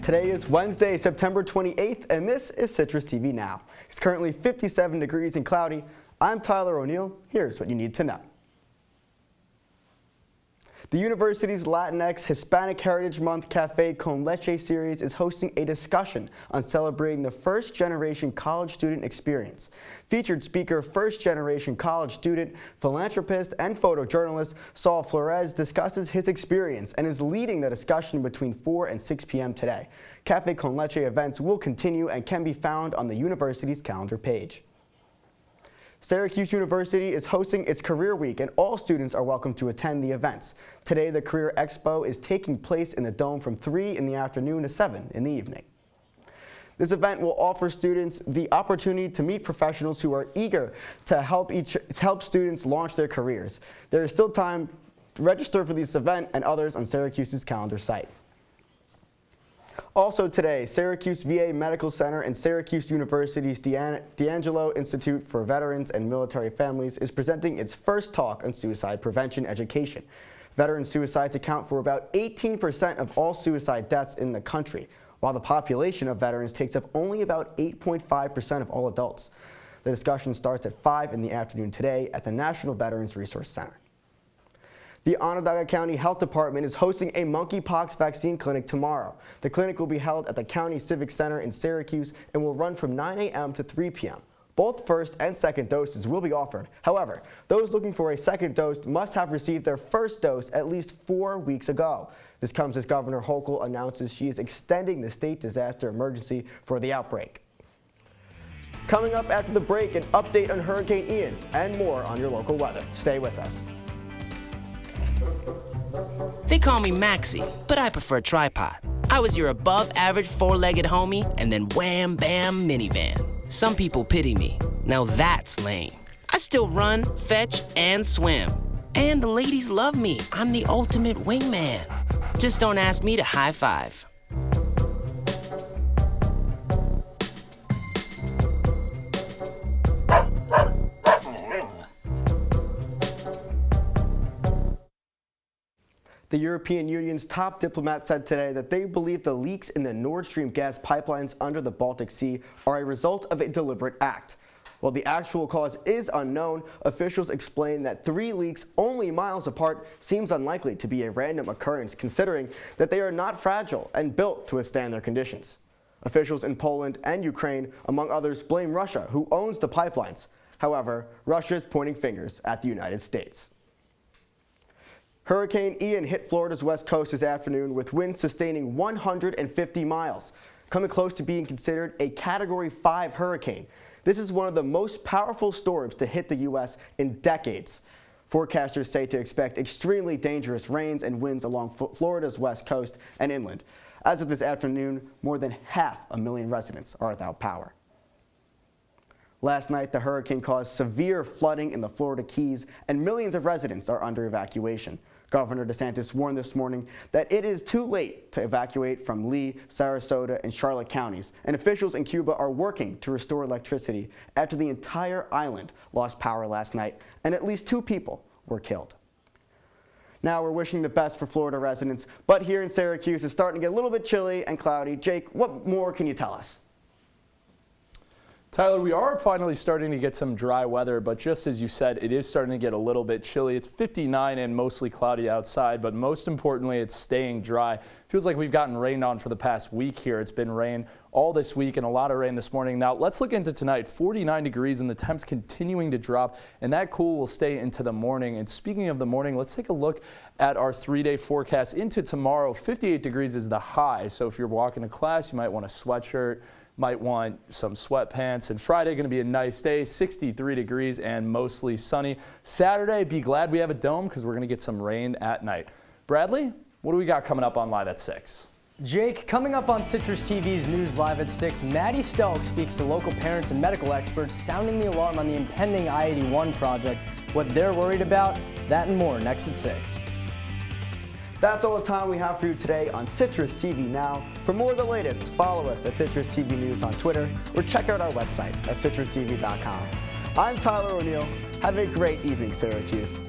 Today is Wednesday, September 28th, and this is Citrus TV Now. It's currently 57 degrees and cloudy. I'm Tyler O'Neill. Here's what you need to know. The university's Latinx Hispanic Heritage Month Cafe Con Leche series is hosting a discussion on celebrating the first-generation college student experience. Featured speaker, first-generation college student, philanthropist, and photojournalist Saul Flores discusses his experience and is leading the discussion between 4 and 6 p.m. today. Cafe Con Leche events will continue and can be found on the university's calendar page. Syracuse University is hosting its Career Week, and all students are welcome to attend the events. Today, the Career Expo is taking place in the Dome from 3 in the afternoon to 7 in the evening. This event will offer students the opportunity to meet professionals who are eager to help students launch their careers. There is still time to register for this event and others on Syracuse's calendar site. Also today, Syracuse VA Medical Center and Syracuse University's D'Angelo Institute for Veterans and Military Families is presenting its first talk on suicide prevention education. Veteran suicides account for about 18% of all suicide deaths in the country, while the population of veterans takes up only about 8.5% of all adults. The discussion starts at 5 in the afternoon today at the National Veterans Resource Center. The Onondaga County Health Department is hosting a monkeypox vaccine clinic tomorrow. The clinic will be held at the County Civic Center in Syracuse and will run from 9 a.m. to 3 p.m. Both first and second doses will be offered. However, those looking for a second dose must have received their first dose at least 4 weeks ago. This comes as Governor Hochul announces she is extending the state disaster emergency for the outbreak. Coming up after the break, an update on Hurricane Ian and more on your local weather. Stay with us. They call me Maxie, but I prefer tripod. I was your above-average four-legged homie, and then wham, bam, minivan. Some people pity me. Now that's lame. I still run, fetch, and swim. And the ladies love me. I'm the ultimate wingman. Just don't ask me to high five. The European Union's top diplomat said today that they believe the leaks in the Nordstrom gas pipelines under the Baltic Sea are a result of a deliberate act. While the actual cause is unknown, officials explain that 3 leaks only miles apart seems unlikely to be a random occurrence, considering that they are not fragile and built to withstand their conditions. Officials in Poland and Ukraine, among others, blame Russia, who owns the pipelines. However, Russia is pointing fingers at the United States. Hurricane Ian hit Florida's west coast this afternoon with winds sustaining 150 miles, coming close to being considered a Category 5 hurricane. This is one of the most powerful storms to hit the U.S. in decades. Forecasters say to expect extremely dangerous rains and winds along Florida's west coast and inland. As of this afternoon, more than 500,000 residents are without power. Last night, the hurricane caused severe flooding in the Florida Keys, and millions of residents are under evacuation. Governor DeSantis warned this morning that it is too late to evacuate from Lee, Sarasota, and Charlotte counties, and officials in Cuba are working to restore electricity after the entire island lost power last night, and at least 2 people were killed. Now we're wishing the best for Florida residents, but here in Syracuse it's starting to get a little bit chilly and cloudy. Jake, what more can you tell us? Tyler, we are finally starting to get some dry weather, but just as you said, it is starting to get a little bit chilly. It's 59 and mostly cloudy outside, but most importantly, it's staying dry. Feels like we've gotten rained on for the past week here. It's been rain all this week and a lot of rain this morning. Now let's look into tonight. 49 degrees and the temps continuing to drop, and that cool will stay into the morning. And speaking of the morning, let's take a look at our 3-day forecast into tomorrow. 58 degrees is the high, so if you're walking to class, you might want a sweatshirt, might want some sweatpants. And Friday going to be a nice day, 63 degrees and mostly sunny. Saturday, be glad we have a dome because we're going to get some rain at night. Bradley, what do we got coming up on Live at 6? Jake, coming up on Citrus TV's News Live at 6, Maddie Stelk speaks to local parents and medical experts sounding the alarm on the impending I-81 project, what they're worried about, that and more next at 6. That's all the time we have for you today on Citrus TV Now. For more of the latest, follow us at Citrus TV News on Twitter or check out our website at citrustv.com. I'm Tyler O'Neill. Have a great evening, Syracuse.